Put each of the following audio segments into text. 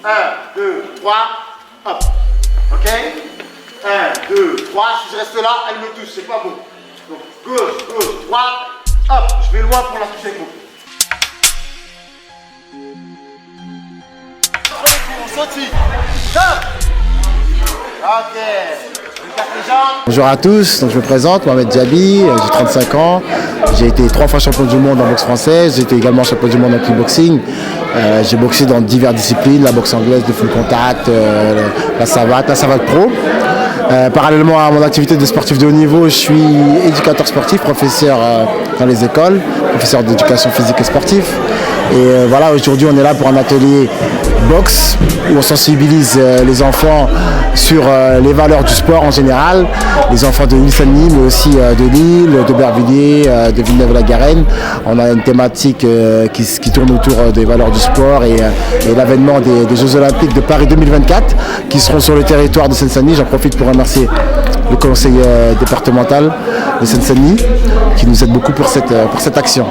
1, 2, 3, hop. Ok? 1, 2, 3. Si je reste là, elle me touche, c'est pas bon. Donc gauche, gauche, droite, hop. Je vais loin pour la toucher avec mon pied. On sautille. Top. Ok. Bonjour à tous, donc je me présente, Mohamed Djabi, j'ai 35 ans, j'ai été 3 fois champion du monde en boxe française, j'ai été également champion du monde en kickboxing, j'ai boxé dans diverses disciplines, la boxe anglaise de full contact, la savate pro. Parallèlement à mon activité de sportif de haut niveau, je suis éducateur sportif, professeur dans les écoles, professeur d'éducation physique et sportive. Et voilà, aujourd'hui on est là pour un atelier boxe où on sensibilise les enfants sur les valeurs du sport en général, les enfants de Nice-Saint-Denis mais aussi de Lille, d'Aubervilliers, de Villeneuve-la-Garenne. On a une thématique qui tourne autour des valeurs du sport et l'avènement des Jeux Olympiques de Paris 2024 qui seront sur le territoire de Seine-Saint-Denis. J'en profite pour remercier le conseil départemental de Seine-Saint-Denis qui nous aide beaucoup pour cette action.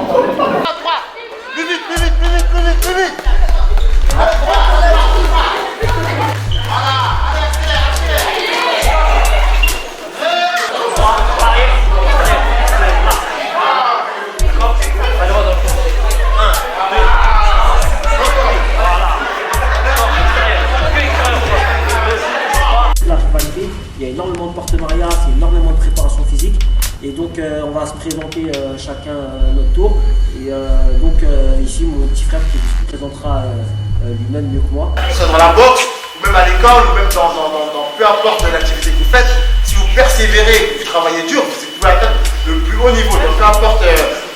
Il y a énormément de partenariats, c'est énormément de préparation physique. Et donc on va se présenter chacun notre tour. Et ici mon petit frère qui se présentera lui-même mieux que moi. Que ce soit dans la boxe, ou même à l'école, ou même dans peu importe l'activité que vous faites, si vous persévérez, que vous travaillez dur, vous pouvez atteindre le plus haut niveau. Donc peu importe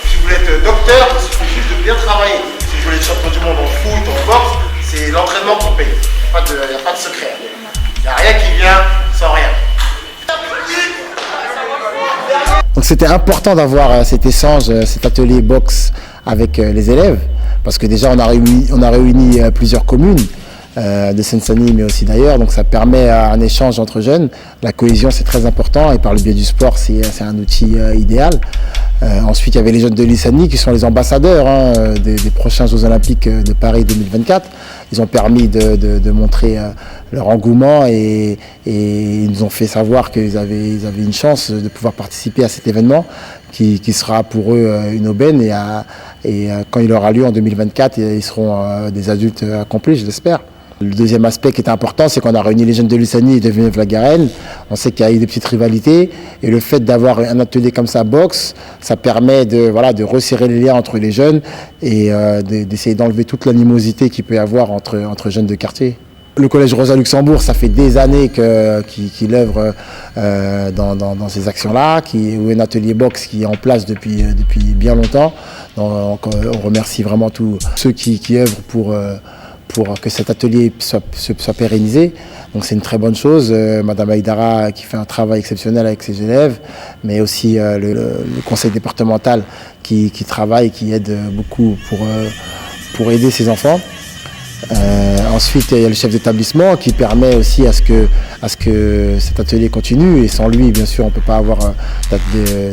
si vous voulez être docteur, il suffit juste de bien travailler. Si vous voulez être champion du monde en foot, en boxe, c'est l'entraînement qui paye. Il n'y a pas de secret. Il n'y a rien qui vient sans rien. Donc c'était important d'avoir cet échange, cet atelier boxe avec les élèves, parce que déjà on a réuni plusieurs communes de Seine-Saint-Denis mais aussi d'ailleurs, donc ça permet un échange entre jeunes. La cohésion c'est très important et par le biais du sport c'est un outil idéal. Ensuite il y avait les jeunes de Nice-Saint-Denis qui sont les ambassadeurs des prochains Jeux Olympiques de Paris 2024. Ils ont permis de montrer leur engouement et ils nous ont fait savoir qu'ils avaient une chance de pouvoir participer à cet événement qui sera pour eux une aubaine et quand il aura lieu en 2024, ils seront des adultes accomplis, je l'espère. Le deuxième aspect qui est important, c'est qu'on a réuni les jeunes de Nice-Saint-Denis et de Villeneuve-la-Garenne. On sait qu'il y a eu des petites rivalités et le fait d'avoir un atelier comme ça, boxe, ça permet de resserrer les liens entre les jeunes et d'essayer d'enlever toute l'animosité qu'il peut y avoir entre jeunes de quartier. Le collège Rosa Luxembourg, ça fait des années qu'il œuvre dans ces actions-là, où un atelier boxe qui est en place depuis bien longtemps. Donc, on remercie vraiment tous ceux qui œuvrent pour que cet atelier soit pérennisé. Donc c'est une très bonne chose. Madame Aïdara qui fait un travail exceptionnel avec ses élèves, mais aussi le conseil départemental qui travaille, qui aide beaucoup pour aider ses enfants. Ensuite, il y a le chef d'établissement qui permet aussi à ce que cet atelier continue. Et sans lui, bien sûr, on ne peut pas avoir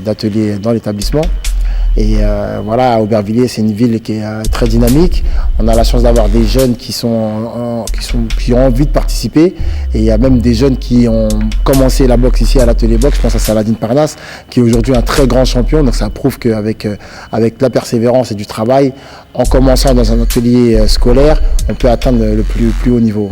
d'atelier dans l'établissement. Et voilà, Aubervilliers, c'est une ville qui est très dynamique. On a la chance d'avoir des jeunes qui ont envie de participer. Et il y a même des jeunes qui ont commencé la boxe ici à l'atelier boxe. Je pense à Saladin Parnasse, qui est aujourd'hui un très grand champion. Donc ça prouve qu'avec la persévérance et du travail, en commençant dans un atelier scolaire, on peut atteindre le plus haut niveau.